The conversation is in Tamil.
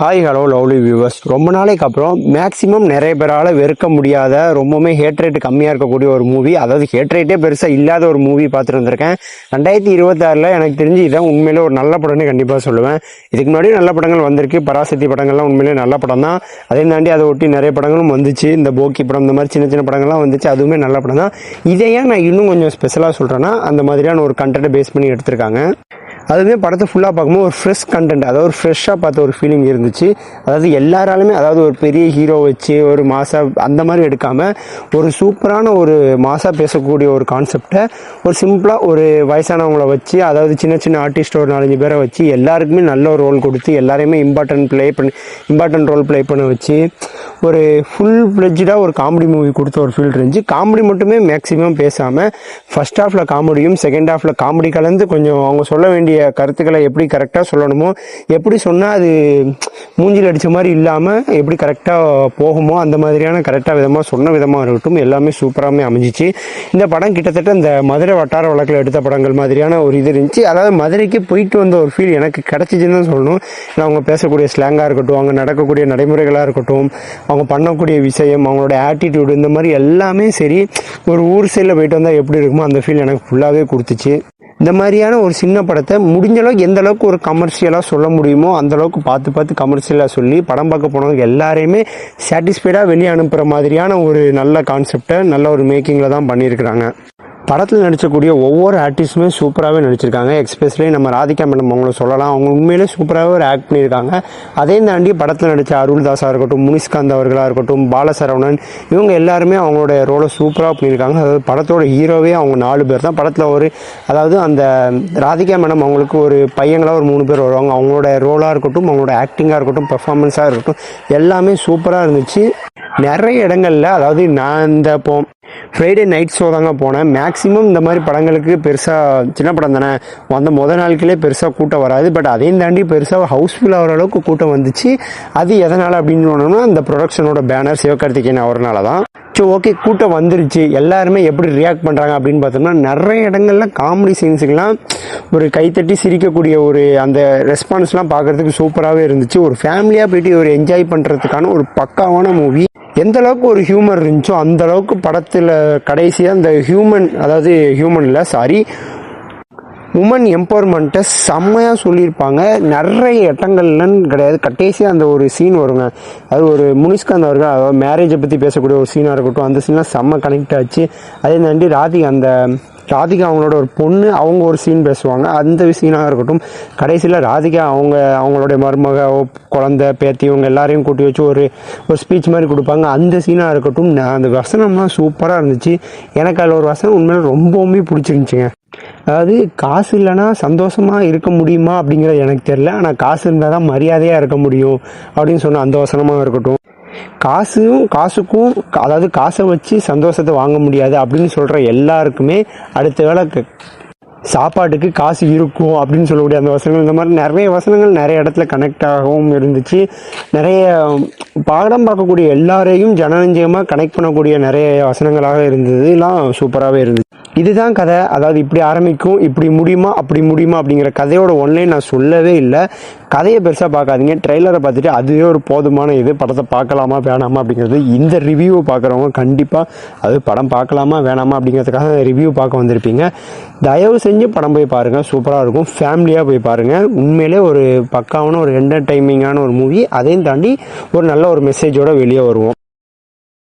Hi hello lovely viewers. ரொம்ப நாளைக்கு அப்புறம் மேக்ஸிமம் நிறைய பேரால் வெறுக்க முடியாத ரொம்பவுமே ஹேட் ரேட் கம்மியாக இருக்கக்கூடிய ஒரு மூவி, அதாவது ஹேட் ரேட்டே பெருசாக இல்லாத ஒரு மூவி பார்த்துட்டு வந்திருக்கேன். 2026 எனக்கு தெரிஞ்சு இதான் உண்மையிலே ஒரு நல்ல படம்னு கண்டிப்பாக சொல்லுவேன். இதுக்கு முன்னாடி நல்ல படங்கள் வந்திருக்கு, பராசக்தி படங்கள்லாம் உண்மையிலே நல்ல படம் தான். அதே தாண்டி அதை ஒட்டி நிறைய படங்களும் வந்துச்சு, இந்த போக்கி படம் இந்த மாதிரி சின்ன சின்ன படங்கள்லாம் வந்துச்சு, அதுவுமே நல்ல படம் தான். இதையே நான் இன்னும் கொஞ்சம் ஸ்பெஷலாக சொல்கிறேன்னா அந்த மாதிரியான ஒரு கண்டென்ட்டை பேஸ் பண்ணி எடுத்திருக்காங்க. அதுவுமே படத்தை ஃபுல்லாக பார்க்கும்போது ஒரு ஃப்ரெஷ் கண்டென்ட், அதாவது ஒரு ஃப்ரெஷ்ஷாக பார்த்த ஒரு ஃபீலிங் இருந்துச்சு. அதாவது எல்லாராலுமே, அதாவது ஒரு பெரிய ஹீரோ வச்சு ஒரு மாசா அந்த மாதிரி எடுக்காமல் ஒரு சூப்பரான ஒரு மாசா பேசக்கூடிய ஒரு கான்செப்டை ஒரு சிம்பிளாக ஒரு வயசானவங்களை வச்சு, அதாவது சின்ன சின்ன ஆர்டிஸ்ட் ஒரு 4-5 பேரை வச்சு எல்லாருக்குமே நல்ல ஒரு ரோல் கொடுத்து எல்லாரையுமே இம்பார்ட்டன்ட் ரோல் ப்ளே பண்ண வச்சு ஒரு ஃபுல் ஃப்ளெட்ஜாக ஒரு காமெடி மூவி கொடுத்த ஒரு ஃபீல் இருந்துச்சு. காமெடி மட்டுமே மேக்ஸிமம் பேசாமல் ஃபர்ஸ்ட் ஹாஃபில் காமெடியும் செகண்ட் ஹாஃபில் காமெடி கலந்து கொஞ்சம் அவங்க சொல்ல வேண்டிய கருத்துக்களை எப்படி கரெக்டாக சொல்லணுமோ, எப்படி சொன்னால் அது மூஞ்சில் அடித்த மாதிரி இல்லாமல் எப்படி கரெக்டாக போகுமோ அந்த மாதிரியான கரெக்டாக விதமாக சொன்ன விதமாக இருக்கட்டும், எல்லாமே சூப்பராகவே அமைஞ்சிச்சு. இந்த படம் கிட்டத்தட்ட இந்த மதுரை வட்டார வழக்கில் எடுத்த படங்கள் மாதிரியான ஒரு இது இருந்துச்சு. அதாவது மதுரைக்கு போயிட்டு வந்த ஒரு ஃபீல் எனக்கு கிடச்சிச்சின்னு தான் சொல்லணும். ஏன்னா அவங்க பேசக்கூடிய ஸ்லாங்காக இருக்கட்டும், அவங்க நடக்கக்கூடிய நடைமுறைகளாக இருக்கட்டும், அவங்க பண்ணக்கூடிய விஷயம், அவங்களோட ஆட்டிடியூடு, இந்த மாதிரி எல்லாமே சரி, ஒரு ஊர் சைடில் போயிட்டு வந்தால் எப்படி இருக்குமோ அந்த ஃபீல் எனக்கு ஃபுல்லாகவே கொடுத்துச்சு. இந்த மாதிரியான ஒரு சின்ன படத்தை முடிஞ்ச அளவுக்கு எந்த அளவுக்கு ஒரு கமர்ஷியலாக சொல்ல முடியுமோ அந்த அளவுக்கு பார்த்து கமர்ஷியலாக சொல்லி படம் பார்க்க போனவங்க எல்லாரையுமே சாட்டிஸ்ஃபைடாக வெளியே அனுப்புகிற மாதிரியான ஒரு நல்ல கான்செப்டை நல்ல ஒரு மேக்கிங்கில் தான் பண்ணியிருக்கிறாங்க. படத்தில் நடிச்சக்கூடிய ஒவ்வொரு ஆர்டிஸ்ட்டுமே சூப்பராகவே நடிச்சிருக்காங்க. எக்ஸ்பெஷலி நம்ம ராதிகா மேடம் அவங்கள சொல்லலாம், அவங்க உண்மையிலே சூப்பராகவே ஒரு ஆக்ட் பண்ணியிருக்காங்க. அதே தாண்டி படத்தில் நடித்த அருள்தாஸாக இருக்கட்டும், முனிஷ்காந்த் அவர்களாக இருக்கட்டும், பாலசரவணன், இவங்க எல்லாருமே அவங்களோட ரோலை சூப்பராக பண்ணியிருக்காங்க. அதாவது படத்தோட ஹீரோவே அவங்க 4 பேர் தான். படத்தில் அதாவது அந்த ராதிகா மேடம் அவங்களுக்கு ஒரு பையங்களாக ஒரு 3 பேர் வருவாங்க. அவங்களோட ரோலாக இருக்கட்டும், அவங்களோட ஆக்டிங்காக இருக்கட்டும், பெர்ஃபார்மன்ஸாக இருக்கட்டும், எல்லாமே சூப்பராக இருந்துச்சு. நிறைய இடங்களில், அதாவது நான் இந்த ஃப்ரைடே நைட் ஷோ தாங்க போனேன். மேக்ஸிமம் இந்த மாதிரி படங்களுக்கு பெருசாக சின்ன படம் தானே வந்த முதல் நாட்களே பெருசாக கூட்டம் வராது. பட் அதையும் தாண்டி பெருசாக ஹவுஸ்ஃபுல் ஆகிற அளவுக்கு கூட்டம் வந்துச்சு. அது எதனால் அப்படின்னு சொன்னோம்னா அந்த ப்ரொடக்ஷனோட பேனர் சிவகார்த்திகேயன் அவர்னால தான். ஸோ ஓகே, கூட்டம் வந்துருச்சு. எல்லாருமே எப்படி ரியாக்ட் பண்ணுறாங்க அப்படின்னு பார்த்தோம்னா நிறைய இடங்கள்ல காமெடி சீன்ஸுக்கெல்லாம் ஒரு கைத்தட்டி சிரிக்கக்கூடிய ஒரு அந்த ரெஸ்பான்ஸ்லாம் பார்க்குறதுக்கு சூப்பராகவே இருந்துச்சு. ஒரு ஃபேமிலியாக போயிட்டு ஒரு என்ஜாய் பண்ணுறதுக்கான ஒரு பக்காவான மூவி. எந்த அளவுக்கு ஒரு ஹியூமர் இருந்துச்சோ அந்த அளவுக்கு படத்தில் கடைசியாக அந்த உமன் எம்பவர்மெண்ட்டை செம்மையாக சொல்லியிருப்பாங்க. நிறைய இடங்கள்லன்னு கிடையாது, கடைசியாக அந்த ஒரு சீன் வருங்க. அது ஒரு முனிஷ்காந்த் அவர்கள் அதாவது மேரேஜை பற்றி பேசக்கூடிய ஒரு சீனாக இருக்கட்டும், அந்த சீன்லாம் செம்ம கனெக்ட் ஆச்சு. அதே தாண்டி ராதிகா அவங்களோட ஒரு பொண்ணு, அவங்க ஒரு சீன் பேசுவாங்க, அந்த சீனாக இருக்கட்டும். கடைசியில் ராதிகா அவங்களுடைய மருமக, குழந்தை, பேத்தி, இவங்க எல்லாரையும் கூட்டி வச்சு ஒரு ஸ்பீச் மாதிரி கொடுப்பாங்க, அந்த சீனாக இருக்கட்டும். அந்த வசனம்லாம் சூப்பராக இருந்துச்சு. எனக்கு அதில் ஒரு வசனம் உண்மையில ரொம்பவுமே பிடிச்சிருந்துச்சிங்க. அதாவது காசு இல்லைன்னா சந்தோஷமாக இருக்க முடியுமா அப்படிங்கிறது எனக்கு தெரியல, ஆனால் காசு இருந்தால் தான் மரியாதையாக இருக்க முடியும் அப்படின்னு சொன்ன அந்த வசனமாக இருக்கட்டும். காசுக்கும் அதாவது காசை வச்சு சந்தோஷத்தை வாங்க முடியாது அப்படின்னு சொல்கிற எல்லாருக்குமே அடுத்த வேளை சாப்பாட்டுக்கு காசு இருக்கும் அப்படின்னு சொல்லக்கூடிய அந்த வசனங்கள், இந்த மாதிரி நிறைய வசனங்கள் நிறைய இடத்துல கனெக்ட் ஆகவும் இருந்துச்சு. நிறைய படம் பார்க்கக்கூடிய எல்லாரையும் ஜனநஞ்சயமாக கனெக்ட் பண்ணக்கூடிய நிறைய வசனங்களாக இருந்தது. எல்லாம் சூப்பராகவே இருந்துச்சு. இதுதான் கதை, அதாவது இப்படி ஆரம்பிக்கும், இப்படி முடியுமா அப்படி முடியுமா அப்படிங்கிற கதையோட ஒன்லைன் நான் சொல்லவே இல்லை. கதையை பெருசாக பார்க்காதீங்க, ட்ரெய்லரை பார்த்துட்டு அதுவே ஒரு போதுமான இது. படத்தை பார்க்கலாமா வேணாமா அப்படிங்கிறது இந்த ரிவ்யூவை பார்க்குறவங்க கண்டிப்பாக அது படம் பார்க்கலாமா வேணாமா அப்படிங்கிறதுக்காக ரிவ்யூ பார்க்க வந்திருப்பீங்க. தயவு செஞ்சு படம் போய் பாருங்கள், சூப்பராக இருக்கும். ஃபேமிலியாக போய் பாருங்கள். உண்மையிலே ஒரு பக்காவான ஒரு என்டர்டைமிங்கான ஒரு மூவி. அதையும் தாண்டி ஒரு நல்ல ஒரு மெசேஜோடு வெளியே வருவோம்.